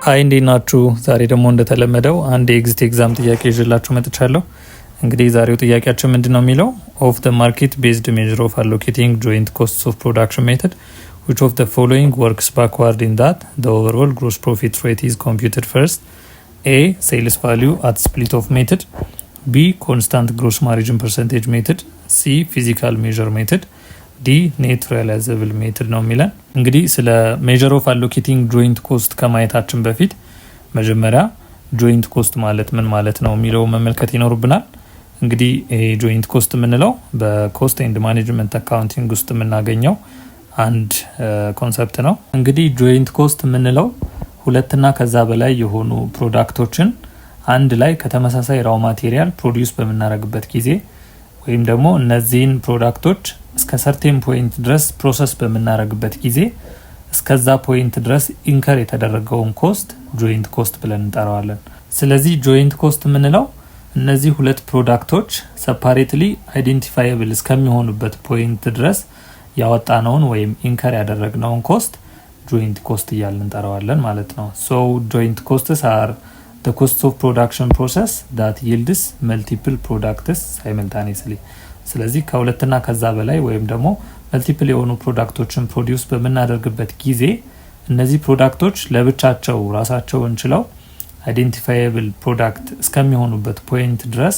ሀይ እንዴት ናችሁ? ዛሬ ደግሞ እንደተለመደው አንድ የኤግዚት ኤግዛም ጥያቄ ይዤላችሁ መጥቻለሁ። እንግዲህ ዛሬው ጥያቄያችን ምንድን ነው የሚለው ኦፍ ደ ማርኬት ቤዝድ ሜዥር ኦፍ አሎኬቲንግ ጆይንት ኮስትስ ኦፍ ፕሮዳክሽን ሜተድ which of the following works backward in that the overall gross profit rate is computed first? A. Sales value at split of method. B. Constant gross margin percentage method. C. Physical measure method. ዲ ኔት ሪያላይዘብል ሜትድ ነው የሚለን። እንግዲህ ስለ ሜጀር ኦፍ አሎኬቲንግ ጆይንት ኮስት ከማየታችን በፊት መጀመሪያ ጆይንት ኮስት ማለት ምን ማለት ነው የሚለው መመልከት ይኖርብናል። እንግዲህ ይሄ ጆይንት ኮስት የምንለው በኮስት ኤንድ ማኔጅመንት አካውንቲንግ ውስጥ የምናገኘው አንድ ኮንሰፕት ነው። እንግዲህ ጆይንት ኮስት የምንለው ሁለትና ከዛ በላይ የሆኑ ፕሮዳክቶችን አንድ ላይ ከተመሳሳይ ራው ማቴሪያል ፕሮዲዩስ በምናደርግበት ጊዜ ወይም ደግሞ እነዚህን ፕሮዳክቶች እስከ ሰርቴን ፖይንት ድረስ ፕሮሰስ በምናደርግበት ጊዜ እስከዛ ፖይንት ድረስ ኢንከር የተደረገውን ኮስት ጆይንት ኮስት ብለን እንጠራዋለን። ስለዚህ ጆይንት ኮስት የምንለው እነዚህ ሁለት ፕሮዳክቶች ሰፓሬትሊ አይዴንቲፋየብል እስከሚሆኑበት ፖይንት ድረስ ያወጣነውን ወይም ኢንከር ያደረግነውን ኮስት ጆይንት ኮስት እያልን እንጠራዋለን ማለት ነው። ሶ ጆይንት ኮስትስ አር the cost of production process that yields multiple products simultaneously። ስለዚህ ከሁለትና ከዛ በላይ ወይም ደግሞ መልቲፕል የሆኑ ፕሮዳክቶችን ፕሮዲዩስ በምናደርግበት ጊዜ እነዚህ ፕሮዳክቶች ለብቻቸው ራሳቸውን ችለው አይዴንቲፋየብል ፕሮዳክት እስከሚሆኑበት ፖይንት ድረስ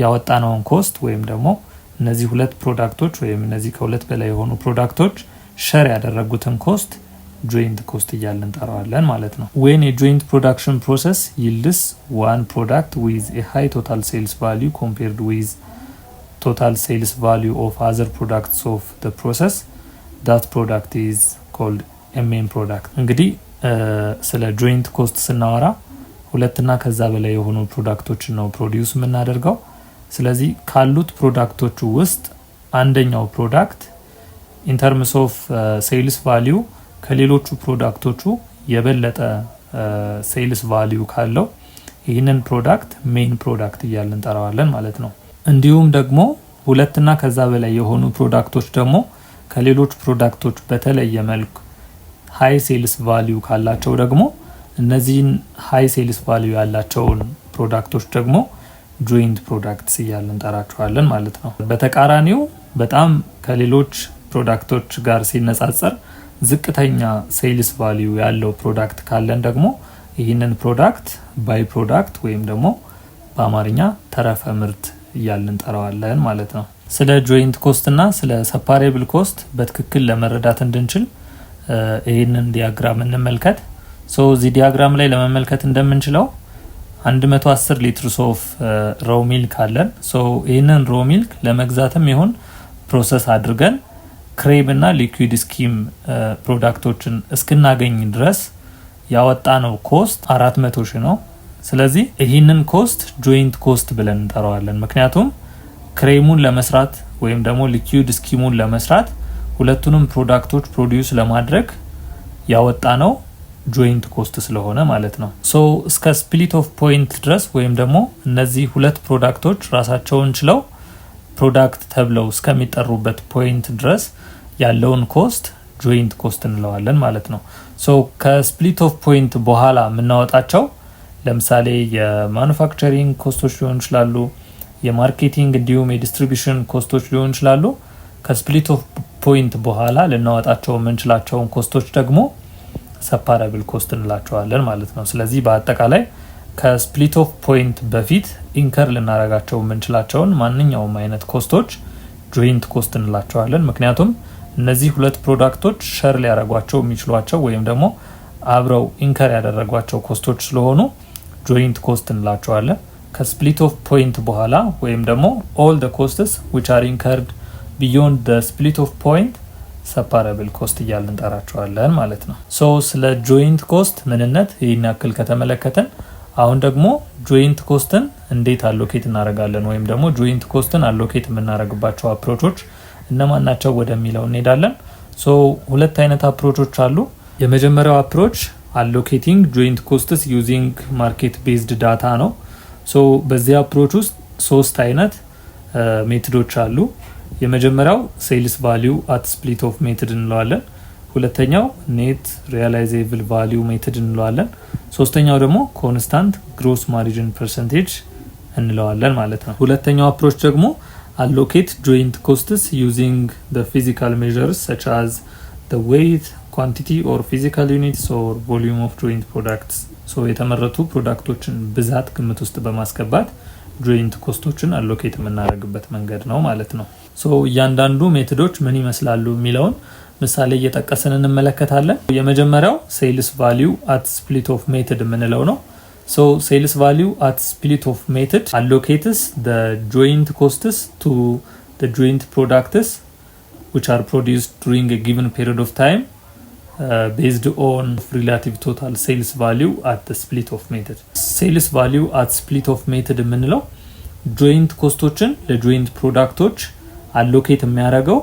ያወጣነውን ኮስት ወይም ደግሞ እነዚህ ሁለት ፕሮዳክቶች ወይም እነዚህ ከሁለት በላይ የሆኑ ፕሮዳክቶች ሸር ያደረጉትን ኮስት joint cost እያልን እንጠራዋለን ማለት ነው። when a joint production process yields one product with a high total sales value compared with total sales value of other products of the process, that product is called a main product። እንግዲህ ስለ joint cost ስናወራ ሁለትና ከዛ በላይ የሆኑ ፕሮዳክቶችን ነው ፕሮዲዩስ የምናደርገው። ስለዚህ ካሉት ፕሮዳክቶቹ ውስጥ አንደኛው ፕሮዳክት in terms of sales value ከሌሎቹ ፕሮዳክቶቹ የበለጠ ሴልስ ቫልዩ ካለው ይህንን ፕሮዳክት ሜን ፕሮዳክት እያልን እንጠራዋለን ማለት ነው። እንዲሁም ደግሞ ሁለትና ከዛ በላይ የሆኑ ፕሮዳክቶች ደግሞ ከሌሎች ፕሮዳክቶች በተለየ መልኩ ሃይ ሴልስ ቫልዩ ካላቸው ደግሞ እነዚህን ሃይ ሴልስ ቫልዩ ያላቸውን ፕሮዳክቶች ደግሞ ጆይንት ፕሮዳክትስ እያልን እንጠራቸዋለን ማለት ነው። በተቃራኒው በጣም ከሌሎች ፕሮዳክቶች ጋር ሲነጻጸር ዝቅተኛ ሴልስ ቫልዩ ያለው ፕሮዳክት ካለን ደግሞ ይህንን ፕሮዳክት ባይ ፕሮዳክት ወይም ደግሞ በአማርኛ ተረፈ ምርት እያልን እንጠራዋለን ማለት ነው። ስለ ጆይንት ኮስት እና ስለ ሰፓሬብል ኮስት በትክክል ለመረዳት እንድንችል ይህንን ዲያግራም እንመልከት። ሶ እዚህ ዲያግራም ላይ ለመመልከት እንደምንችለው 110 ሊትርስ ኦፍ ሮው ሚልክ አለን። ሶ ይህንን ሮው ሚልክ ለመግዛትም ይሁን ፕሮሰስ አድርገን ክሬም እና ሊኩዊድ ስኪም ፕሮዳክቶችን እስክናገኝ ድረስ ያወጣነው ኮስት 400 ሺህ ነው። ስለዚህ ይህንን ኮስት ጆይንት ኮስት ብለን እንጠራዋለን። ምክንያቱም ክሬሙን ለመስራት ወይም ደግሞ ሊኩዊድ ስኪሙን ለመስራት ሁለቱንም ፕሮዳክቶች ፕሮዲዩስ ለማድረግ ያወጣነው ጆይንት ኮስት ስለሆነ ማለት ነው። ሶ እስከ ስፕሊት ኦፍ ፖይንት ድረስ ወይም ደግሞ እነዚህ ሁለት ፕሮዳክቶች ራሳቸውን ችለው ፕሮዳክት ተብለው እስከሚጠሩበት ፖይንት ድረስ ያለውን ኮስት ጆይንት ኮስት እንለዋለን ማለት ነው። ሶ ከስፕሊት ኦፍ ፖይንት በኋላ የምናወጣቸው ለምሳሌ የማኑፋክቸሪንግ ኮስቶች ሊሆኑ ይችላሉ፣ የማርኬቲንግ እንዲሁም የዲስትሪቢዩሽን ኮስቶች ሊሆኑ ይችላሉ። ከስፕሊት ኦፍ ፖይንት በኋላ ልናወጣቸው የምንችላቸውን ኮስቶች ደግሞ ሰፓራብል ኮስት እንላቸዋለን ማለት ነው። ስለዚህ በአጠቃላይ ከስፕሊት ኦፍ ፖይንት በፊት ኢንከር ልናረጋቸው የምንችላቸውን ማንኛውም አይነት ኮስቶች ጆይንት ኮስት እንላቸዋለን። ምክንያቱም እነዚህ ሁለት ፕሮዳክቶች ሸር ሊያረጓቸው የሚችሏቸው ወይም ደግሞ አብረው ኢንከር ያደረጓቸው ኮስቶች ስለሆኑ ጆይንት ኮስት እንላቸዋለን። ከስፕሊት ኦፍ ፖይንት በኋላ ወይም ደግሞ all the costs which are incurred beyond the split of point ሰፓራብል ኮስት እያልን እንጠራቸዋለን ማለት ነው። ሶ ስለ ጆይንት ኮስት ምንነት ይህን ያክል ከተመለከተን አሁን ደግሞ ጆይንት ኮስትን እንዴት አሎኬት እናደርጋለን ወይም ደግሞ ጆይንት ኮስትን አሎኬት የምናደርግባቸው አፕሮቾች እነማን ናቸው ወደሚለው እንሄዳለን። ሶ ሁለት አይነት አፕሮቾች አሉ። የመጀመሪያው አፕሮች አሎኬቲንግ ጆይንት ኮስትስ ዩዚንግ ማርኬት ቤዝድ ዳታ ነው። ሶ በዚህ አፕሮች ውስጥ ሶስት አይነት ሜቶዶች አሉ። የመጀመሪያው ሴልስ ቫልዩ አት ስፕሊት ኦፍ ሜቶድ እንለዋለን። ሁለተኛው ኔት ሪያላይዜብል ቫልዩ ሜተድ እንለዋለን። ሶስተኛው ደግሞ ኮንስታንት ግሮስ ማርጂን ፐርሰንቴጅ እንለዋለን ማለት ነው። ሁለተኛው አፕሮች ደግሞ allocate joint costs using the physical measures such as the weight, quantity or physical units or volume of joint products. so የተመረቱ ፕሮዳክቶችን ብዛት ግምት ውስጥ በማስገባት joint ኮስቶችን allocate የምናደርግበት መንገድ ነው ማለት ነው። so እያንዳንዱ ሜቶዶች ምን ይመስላሉ የሚለውን ምሳሌ እየጠቀስን እንመለከታለን። የመጀመሪያው sales value at split of method የምንለው ነው። So sales value at split of method allocates the joint costs to the joint products which are produced during a given period of time based on relative total sales value at the split of method. Sales value at split of method የምንለው joint ኮስቶችን ለjoint ፕሮዳክቶች allocate የሚያደርገው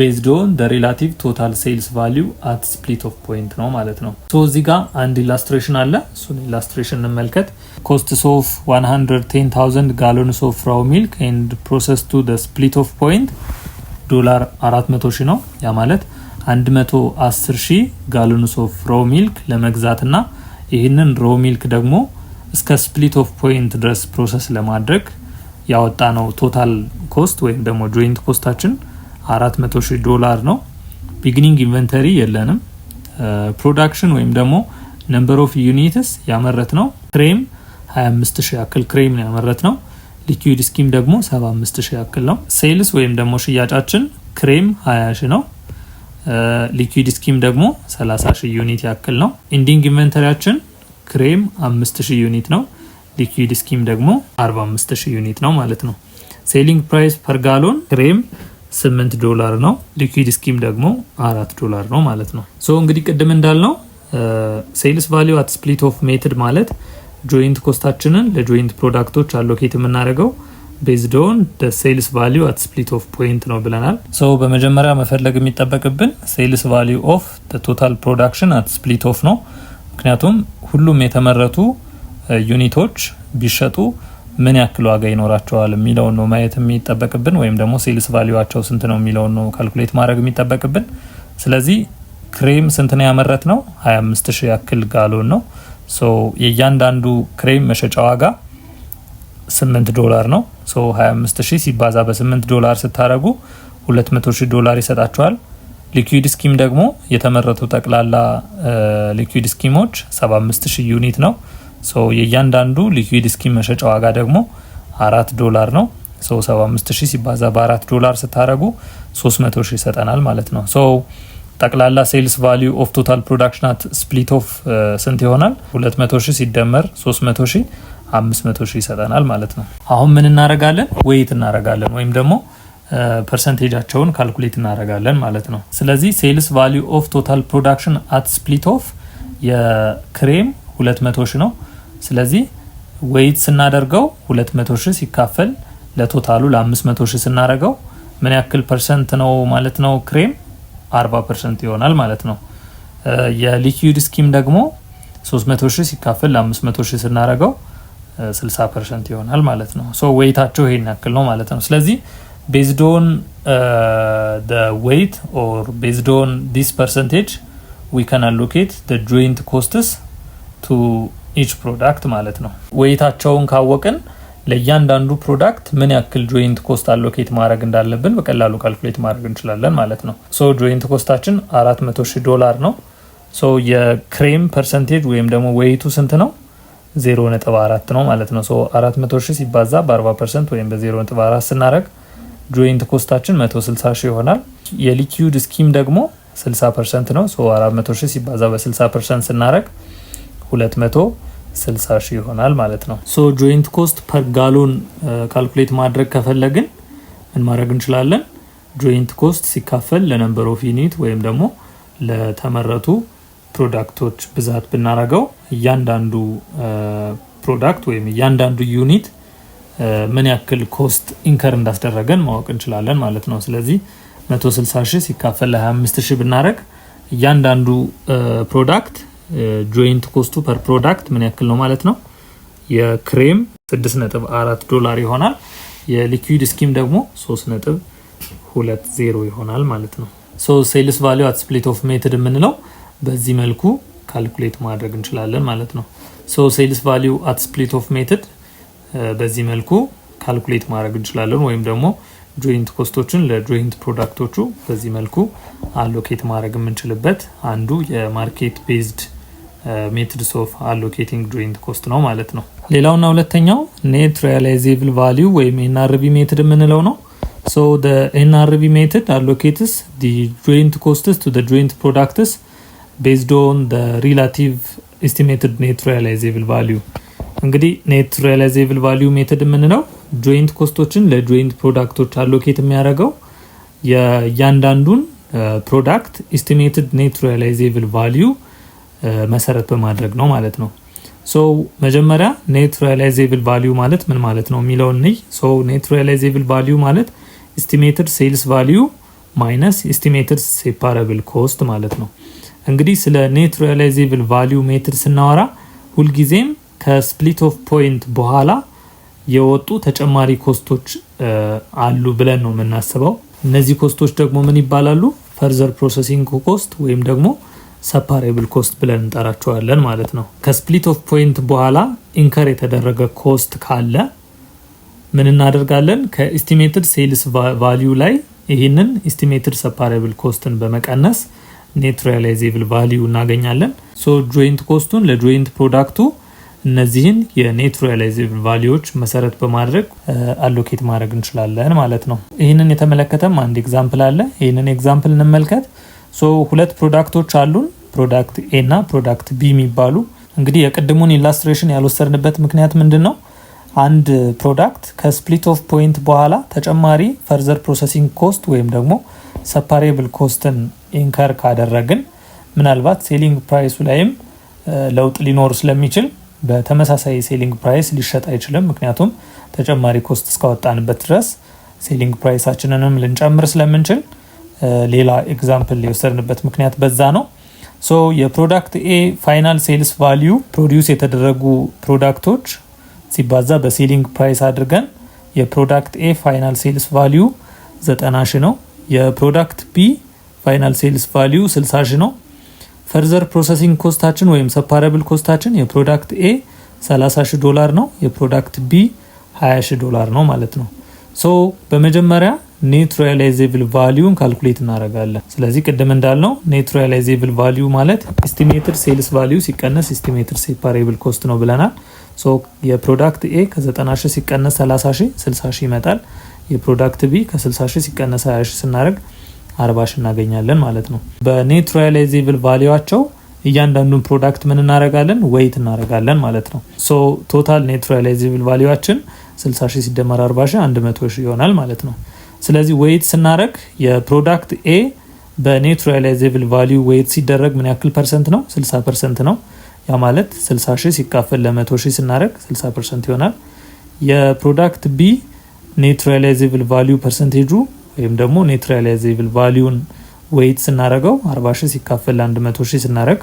based on the relative total sales value at split of point ነው ማለት ነው። so እዚህ ጋር አንድ ኢላስትሬሽን አለ። እሱን ኢላስትሬሽን እንመልከት። costs of 110,000 gallons of raw milk and processed to the split of point $400,000 ነው። ያ ማለት 110,000 gallons of raw milk ለመግዛትና ይሄንን raw milk ደግሞ እስከ split of point ድረስ ፕሮሰስ ለማድረግ ያወጣ ነው ቶታል ኮስት ወይም ደግሞ joint ኮስታችን $400,000 ነው። ቢጊኒንግ ኢንቨንተሪ የለንም። ፕሮዳክሽን ወይም ደግሞ ነምበር ኦፍ ዩኒትስ ያመረት ነው ክሬም 25,000 ያክል ክሬም ነው ያመረት ነው። ሊኩዊድ ስኪም ደግሞ 75,000 ያክል ነው። ሴልስ ወይም ደግሞ ሽያጫችን ክሬም 20,000 ነው። ሊኩዊድ ስኪም ደግሞ 30,000 ዩኒት ያክል ነው። ኢንዲንግ ኢንቨንተሪያችን ክሬም 5,000 ዩኒት ነው። ሊኩዊድ ስኪም ደግሞ 45,000 ዩኒት ነው ማለት ነው። ሴሊንግ ፕራይስ ፐር ጋሎን ክሬም $8 ነው። ሊኩዊድ ስኪም ደግሞ $4 ነው ማለት ነው። ሶ እንግዲህ ቅድም እንዳልነው ሴልስ ቫልዩ አት ስፕሊት ኦፍ ሜተድ ማለት ጆይንት ኮስታችንን ለጆይንት ፕሮዳክቶች አሎኬት የምናደርገው based on the sales value at split of point ነው ብለናል። ሶ በመጀመሪያ መፈለግ የሚጠበቅብን sales value of the total production at split of ነው። ምክንያቱም ሁሉም የተመረቱ ዩኒቶች ቢሸጡ ምን ያክል ዋጋ ይኖራቸዋል የሚለው ነው ማየት የሚጠበቅብን፣ ወይም ደግሞ ሴልስ ቫልዩአቸው ስንት ነው የሚለው ነው ካልኩሌት ማድረግ የሚጠበቅብን። ስለዚህ ክሬም ስንት ነው ያመረት ነው 25,000 ያክል ጋሎን ነው። ሶ የእያንዳንዱ ክሬም መሸጫ ዋጋ $8 ነው። ሶ 25,000 ሲባዛ በ$8 ስታረጉ $200,000 ይሰጣቸዋል። ሊኩዊድ ስኪም ደግሞ የተመረቱ ጠቅላላ ሊኩዊድ ስኪሞች 75,000 ዩኒት ነው። ሶ የእያንዳንዱ ሊኩዊድ ስኪም መሸጫ ዋጋ ደግሞ $4 ነው። ሶ 75,000 ሲባዛ በ$4 ስታረጉ 300,000 ይሰጠናል ማለት ነው። ሶ ጠቅላላ ሴልስ ቫልዩ ኦፍ ቶታል ፕሮዳክሽን አት ስፕሊት ኦፍ ስንት ይሆናል? 200,000 ሲደመር 300,000 500,000 ይሰጠናል ማለት ነው። አሁን ምን እናረጋለን? ዌይት እናረጋለን ወይም ደግሞ ፐርሰንቴጃቸውን ካልኩሌት እናረጋለን ማለት ነው። ስለዚህ ሴልስ ቫልዩ ኦፍ ቶታል ፕሮዳክሽን አት ስፕሊት ኦፍ የክሬም 200,000 ነው። ስለዚህ ዌይት ስናደርገው 200,000 ሲካፈል ለቶታሉ ለ500,000 ስናረገው ምን ያክል ፐርሰንት ነው ማለት ነው? ክሬም 40% ይሆናል ማለት ነው። የሊኩዊድ ስኪም ደግሞ 300,000 ሲካፈል ለ500,000 ስናረገው 60% ይሆናል ማለት ነው። ሶ ዌይታቸው ይሄን ያክል ነው ማለት ነው። ስለዚህ based on the weight or based on this percentage we can allocate the joint costs to each product ማለት ነው። ዌይታቸውን ካወቅን ለእያንዳንዱ ፕሮዳክት ምን ያክል ጆይንት ኮስት አሎኬት ማድረግ እንዳለብን በቀላሉ ካልኩሌት ማድረግ እንችላለን ማለት ነው። ሶ ጆይንት ኮስታችን $400,000 ነው። ሶ የክሬም ፐርሰንቴጅ ወይም ደግሞ ዌይቱ ስንት ነው? 0.4 ነው ማለት ነው። ሶ 400,000 ሲባዛ በ40% ወይም በ0.4 ስናረግ ጆይንት ኮስታችን 160,000 ይሆናል። የሊኩዊድ ስኪም ደግሞ 60% ነው። ሶ 400,000 ሲባዛ በ60% ስናረግ 260,000 ይሆናል ማለት ነው። ሶ ጆይንት ኮስት ፐር ጋሎን ካልኩሌት ማድረግ ከፈለግን ምን ማድረግ እንችላለን? ጆይንት ኮስት ሲካፈል ለነምበር ኦፍ ዩኒት ወይም ደግሞ ለተመረቱ ፕሮዳክቶች ብዛት ብናረገው እያንዳንዱ ፕሮዳክት ወይም እያንዳንዱ ዩኒት ምን ያክል ኮስት ኢንከር እንዳስደረገን ማወቅ እንችላለን ማለት ነው። ስለዚህ 160,000 ሲካፈል ለ25,000 ብናረግ እያንዳንዱ ፕሮዳክት ጆይንት ኮስቱ ፐር ፕሮዳክት ምን ያክል ነው ማለት ነው? የክሬም $6.4 ይሆናል። የሊኩዊድ ስኪም ደግሞ 3.20 ይሆናል ማለት ነው። ሶ ሴልስ ቫልዩ አት ስፕሊት ኦፍ ሜተድ የምንለው በዚህ መልኩ ካልኩሌት ማድረግ እንችላለን ማለት ነው። ሶ ሴልስ ቫልዩ አት ስፕሊት ኦፍ ሜተድ በዚህ መልኩ ካልኩሌት ማድረግ እንችላለን ወይም ደግሞ ጆይንት ኮስቶችን ለጆይንት ፕሮዳክቶቹ በዚህ መልኩ አሎኬት ማድረግ የምንችልበት አንዱ የማርኬት ቤዝድ ሜትድስ ኦፍ አሎኬቲንግ ጆይንት ኮስት ነው ማለት ነው። ሌላውና ሁለተኛው ኔት ሪያላይዜብል ቫልዩ ወይም ኤንአርቪ ሜትድ የምንለው ነው። So the NRV method allocates the joint costs to the joint products based on the relative estimated net realizable value. እንግዲህ ኔት ሪያላይዜብል ቫልዩ ሜተድ የምንለው ጆይንት ኮስቶችን ለጆይንት ፕሮዳክቶች አሎኬት የሚያደርገው የእያንዳንዱን ፕሮዳክት ኤስቲሜትድ ኔት ሪያላይዜብል ቫልዩ መሰረት በማድረግ ነው ማለት ነው። ሶ መጀመሪያ ኔት ሪያላይዜብል ቫልዩ ማለት ምን ማለት ነው የሚለውን እንይ። ሶ ኔት ሪያላይዜብል ቫልዩ ማለት ኤስቲሜትድ ሴልስ ቫልዩ ማይነስ ኤስቲሜትድ ሴፓራብል ኮስት ማለት ነው። እንግዲህ ስለ ኔት ሪያላይዜብል ቫልዩ ሜትድ ስናወራ ሁልጊዜም ከስፕሊት ኦፍ ፖይንት በኋላ የወጡ ተጨማሪ ኮስቶች አሉ ብለን ነው የምናስበው። እነዚህ ኮስቶች ደግሞ ምን ይባላሉ? ፈርዘር ፕሮሰሲንግ ኮስት ወይም ደግሞ ሰፓሬብል ኮስት ብለን እንጠራቸዋለን ማለት ነው። ከስፕሊት ኦፍ ፖይንት በኋላ ኢንከር የተደረገ ኮስት ካለ ምን እናደርጋለን? ከኤስቲሜትድ ሴልስ ቫልዩ ላይ ይህንን ኤስቲሜትድ ሰፓሬብል ኮስትን በመቀነስ ኔት ሪያላይዜብል ቫልዩ እናገኛለን። ሶ ጆይንት ኮስቱን ለጆይንት ፕሮዳክቱ እነዚህን የኔት ሪያላይዜብል ቫልዩዎች መሰረት በማድረግ አሎኬት ማድረግ እንችላለን ማለት ነው። ይህንን የተመለከተም አንድ ኤግዛምፕል አለ። ይህንን ኤግዛምፕል እንመልከት። ሶ ሁለት ፕሮዳክቶች አሉን፣ ፕሮዳክት ኤ እና ፕሮዳክት ቢ የሚባሉ። እንግዲህ የቅድሙን ኢላስትሬሽን ያልወሰድንበት ምክንያት ምንድን ነው? አንድ ፕሮዳክት ከስፕሊት ኦፍ ፖይንት በኋላ ተጨማሪ ፈርዘር ፕሮሰሲንግ ኮስት ወይም ደግሞ ሰፓሬብል ኮስትን ኢንከር ካደረግን ምናልባት ሴሊንግ ፕራይሱ ላይም ለውጥ ሊኖር ስለሚችል በተመሳሳይ ሴሊንግ ፕራይስ ሊሸጥ አይችልም። ምክንያቱም ተጨማሪ ኮስት እስካወጣንበት ድረስ ሴሊንግ ፕራይሳችንንም ልንጨምር ስለምንችል ሌላ ኤግዛምፕል የወሰድንበት ምክንያት በዛ ነው። ሶ የፕሮዳክት ኤ ፋይናል ሴልስ ቫልዩ ፕሮዲውስ የተደረጉ ፕሮዳክቶች ሲባዛ በሴሊንግ ፕራይስ አድርገን የፕሮዳክት ኤ ፋይናል ሴልስ ቫልዩ 90 ሺህ ነው። የፕሮዳክት ቢ ፋይናል ሴልስ ቫልዩ 60 ሺህ ነው። ፈርዘር ፕሮሰሲንግ ኮስታችን ወይም ሰፓሬብል ኮስታችን የፕሮዳክት ኤ $30,000 ነው፣ የፕሮዳክት ቢ $20,000 ነው ማለት ነው። ሶ በመጀመሪያ ኔት ሪያላይዜብል ቫልዩን ካልኩሌት እናደርጋለን። ስለዚህ ቅድም እንዳልነው ኔት ሪያላይዜብል ቫልዩ ማለት ኤስቲሜትድ ሴልስ ቫልዩ ሲቀነስ ኤስቲሜትድ ሴፓሬብል ኮስት ነው ብለናል። ሶ የፕሮዳክት ኤ ከ90 ሺህ ሲቀነስ 30 ሺህ 60 ሺህ ይመጣል። የፕሮዳክት ቢ ከ60 ሺህ ሲቀነስ 20 ሺህ ስናደርግ 40 ሺህ እናገኛለን ማለት ነው። በኔት ሪያላይዜብል ቫልዩአቸው እያንዳንዱን ፕሮዳክት ምን እናደርጋለን? ዌይት እናደርጋለን ማለት ነው። ሶ ቶታል ኔት ሪያላይዜብል ቫልዩአችን 60 ሺህ ሲደመር 40 ሺህ 100 ሺህ ይሆናል ማለት ነው። ስለዚህ ዌይት ስናደርግ የፕሮዳክት ኤ በኔት ሪያላይዜብል ቫልዩ ዌይት ሲደረግ ምን ያክል ፐርሰንት ነው? 60% ነው። ያ ማለት 60 ሺህ ሲካፈል ለ100 ሺህ ስናደርግ 60% ይሆናል። የፕሮዳክት ቢ ኔት ሪያላይዜብል ቫልዩ ፐርሰንቴጁ ወይም ደግሞ ኔት ሪያላይዜብል ቫልዩን ዌይት ስናደርገው 40 ሺህ ሲካፈል ለ100 ሺህ ስናደርግ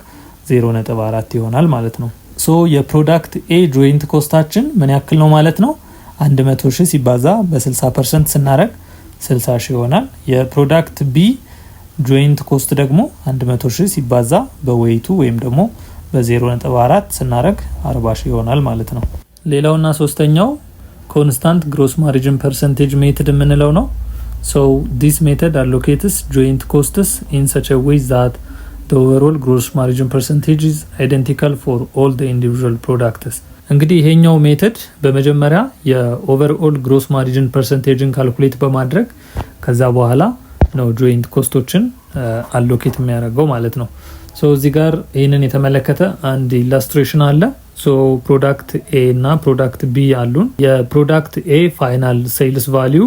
0.4 ይሆናል ማለት ነው። ሶ የፕሮዳክት ኤ ጆይንት ኮስታችን ምን ያክል ነው ማለት ነው? 100 ሺህ ሲባዛ በ60% ስናደርግ 60 ሺህ ይሆናል። የፕሮዳክት ቢ ጆይንት ኮስት ደግሞ 100 ሺህ ሲባዛ በዌይቱ ወይም ደግሞ በ0.4 ስናደርግ 40 ሺህ ይሆናል ማለት ነው። ሌላውና ሶስተኛው ኮንስታንት ግሮስ ማርጂን ፐርሰንቴጅ ሜተድ የምንለው ነው። So this method allocates joint costs in such a way that the overall gross margin percentage is identical for all the individual products. እንግዲህ ይሄኛው ሜተድ በመጀመሪያ የኦቨርኦል ግሮስ ማርጂን ፐርሰንቴጅን ካልኩሌት በማድረግ ከዛ በኋላ ነው ጆይንት ኮስቶችን አሎኬት የሚያደርገው ማለት ነው። ሶ እዚህ ጋር ይሄንን የተመለከተ አንድ ኢላስትሬሽን አለ። ሶ ፕሮዳክት ኤ እና ፕሮዳክት ቢ አሉን። የፕሮዳክት ኤ ፋይናል ሴልስ ቫልዩ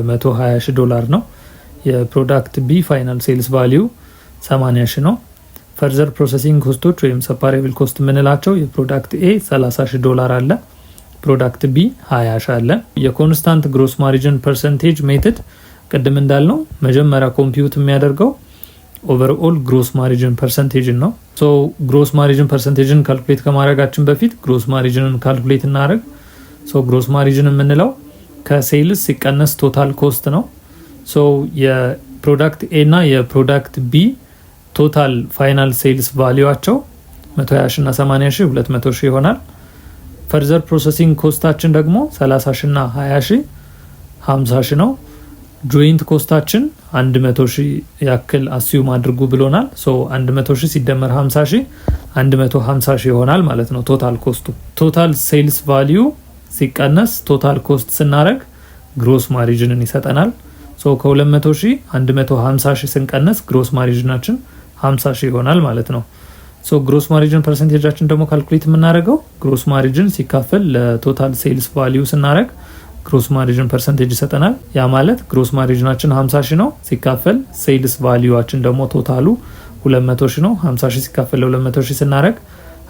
$120,000 ነው። የፕሮዳክት ቢ ፋይናል ሴልስ ቫልዩ 80 ሺህ ነው። ፈርዘር ፕሮሰሲንግ ኮስቶች ወይም ሰፓሬብል ኮስት የምንላቸው የፕሮዳክት ኤ $30,000 አለ፣ ፕሮዳክት ቢ 20 ሺህ አለ። የኮንስታንት ግሮስ ማርጂን ፐርሰንቴጅ ሜተድ ቅድም እንዳልነው መጀመሪያ ኮምፒውት የሚያደርገው ኦቨርኦል ግሮስ ማርጂን ፐርሰንቴጅን ነው። ሶ ግሮስ ማርጂን ፐርሰንቴጅን ካልኩሌት ከማድረጋችን በፊት ግሮስ ማርጂንን ካልኩሌት እናደርግ። ሶ ግሮስ ማርጂን የምንለው ከሴልስ ሲቀነስ ቶታል ኮስት ነው። ሶ የፕሮዳክት ኤ እና የፕሮዳክት ቢ ቶታል ፋይናል ሴልስ ቫልዩአቸው 120 እና 80 ሺህ 200 ሺህ ይሆናል። ፈርዘር ፕሮሰሲንግ ኮስታችን ደግሞ 30 ሺህ እና 20 ሺህ 50 ሺህ ነው። ጆይንት ኮስታችን 100 ሺህ ያክል አስዩም አድርጉ ብሎናል። ሶ 100 ሺህ ሲደመር 50 ሺህ 150 ሺህ ይሆናል ማለት ነው ቶታል ኮስቱ። ቶታል ሴልስ ቫልዩ ሲቀነስ ቶታል ኮስት ስናረግ ግሮስ ማርጂንን ይሰጠናል። ሶ ከ200 ሺህ 150 ሺህ ስንቀነስ ግሮስ ማርጂናችን 50 ሺህ ይሆናል ማለት ነው። ሶ ግሮስ ማርጂን ፐርሰንቴጃችን ደግሞ ካልኩሌት የምናደርገው ግሮስ ማርጂን ሲካፈል ለቶታል ሴልስ ቫልዩ ስናረግ ግሮስ ማርጂን ፐርሰንቴጅ ይሰጠናል። ያ ማለት ግሮስ ማርጂናችን 50 ሺህ ነው ሲካፈል ሴልስ ቫልዩአችን ደግሞ ቶታሉ 200 ሺህ ነው። 50 ሺህ ሲካፈል ለ200 ሺህ ስናረግ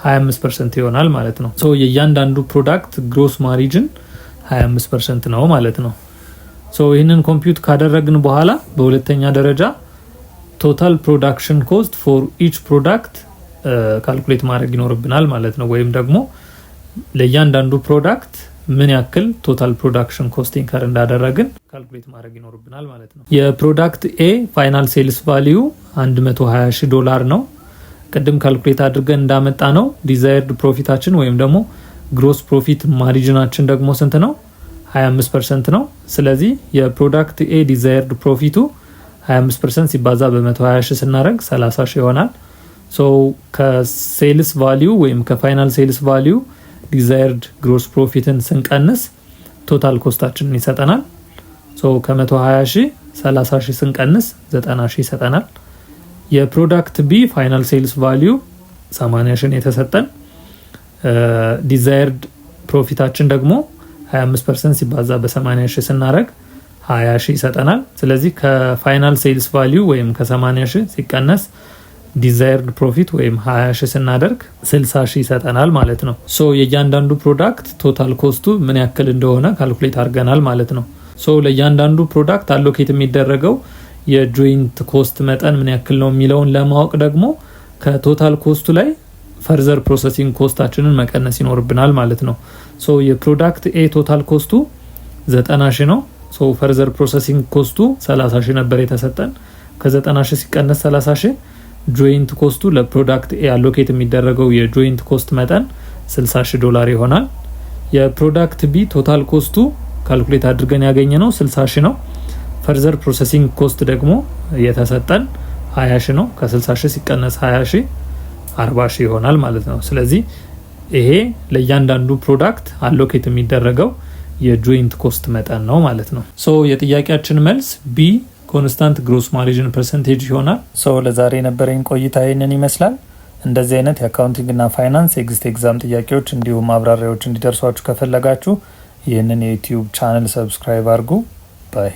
25% ይሆናል ማለት ነው። ሶ የእያንዳንዱ ፕሮዳክት ግሮስ ማርጂን 25% ነው ማለት ነው። ሶ ይህንን ኮምፒውት ካደረግን በኋላ በሁለተኛ ደረጃ ቶታል ፕሮዳክሽን ኮስት ፎር ኢች ፕሮዳክት ካልኩሌት ማድረግ ይኖርብናል ማለት ነው። ወይም ደግሞ ለእያንዳንዱ ፕሮዳክት ምን ያክል ቶታል ፕሮዳክሽን ኮስት ኢንከር እንዳደረግን ካልኩሌት ማድረግ ይኖርብናል ማለት ነው። የፕሮዳክት ኤ ፋይናል ሴልስ ቫልዩ $120,000 ነው። ቅድም ካልኩሌት አድርገን እንዳመጣ ነው ዲዛይርድ ፕሮፊታችን ወይም ደግሞ ግሮስ ፕሮፊት ማርጂናችን ደግሞ ስንት ነው? 25% ነው። ስለዚህ የፕሮዳክት ኤ ዲዛይርድ ፕሮፊቱ 25% ሲባዛ በ120 ሺህ ስናደርግ 30 ሺህ ይሆናል። ሶ ከሴልስ ቫልዩ ወይም ከፋይናል ሴልስ ቫልዩ ዲዛይርድ ግሮስ ፕሮፊትን ስንቀንስ ቶታል ኮስታችንን ይሰጠናል። ሶ ከ120 ሺህ 30 ሺህ ስንቀንስ 90 ሺህ ይሰጠናል። የፕሮዳክት ቢ ፋይናል ሴልስ ቫልዩ 80 ሺህ የተሰጠን፣ ዲዛይርድ ፕሮፊታችን ደግሞ 25% ሲባዛ በ80 ሺህ ስናደርግ 20 ሺህ ይሰጠናል። ስለዚህ ከፋይናል ሴልስ ቫልዩ ወይም ከ80 ሺህ ሲቀነስ ዲዛይርድ ፕሮፊት ወይም 20 ሺህ ስናደርግ 60 ሺህ ይሰጠናል ማለት ነው። ሶ የእያንዳንዱ ፕሮዳክት ቶታል ኮስቱ ምን ያክል እንደሆነ ካልኩሌት አድርገናል ማለት ነው። ሶ ለእያንዳንዱ ፕሮዳክት አሎኬት የሚደረገው የጆይንት ኮስት መጠን ምን ያክል ነው የሚለውን ለማወቅ ደግሞ ከቶታል ኮስቱ ላይ ፈርዘር ፕሮሰሲንግ ኮስታችንን መቀነስ ይኖርብናል ማለት ነው። ሶ የፕሮዳክት ኤ ቶታል ኮስቱ 90 ሺህ ነው። ሶ ፈርዘር ፕሮሰሲንግ ኮስቱ 30 ሺህ ነበር የተሰጠን። ከ90 ሺህ ሲቀነስ 30 ሺህ ጆይንት ኮስቱ ለፕሮዳክት ኤ አሎኬት የሚደረገው የጆይንት ኮስት መጠን $60,000 ይሆናል። የፕሮዳክት ቢ ቶታል ኮስቱ ካልኩሌት አድርገን ያገኘነው 60 ሺህ ነው። ፈርዘር ፕሮሰሲንግ ኮስት ደግሞ የተሰጠን 20 ሺህ ነው። ከ60 ሺህ ሲቀነስ 20 ሺህ 40 ሺህ ይሆናል ማለት ነው። ስለዚህ ይሄ ለእያንዳንዱ ፕሮዳክት አሎኬት የሚደረገው የጆይንት ኮስት መጠን ነው ማለት ነው። ሶ የጥያቄያችን መልስ ቢ ኮንስታንት ግሮስ ማርጂን ፐርሰንቴጅ ይሆናል። ሶ ለዛሬ የነበረኝ ቆይታ ይህንን ይመስላል። እንደዚህ አይነት የአካውንቲንግ እና ፋይናንስ ኤግዚት ኤግዛም ጥያቄዎች እንዲሁም ማብራሪያዎች እንዲደርሷችሁ ከፈለጋችሁ ይህንን የዩቲዩብ ቻናል ሰብስክራይብ አድርጉ። ባይ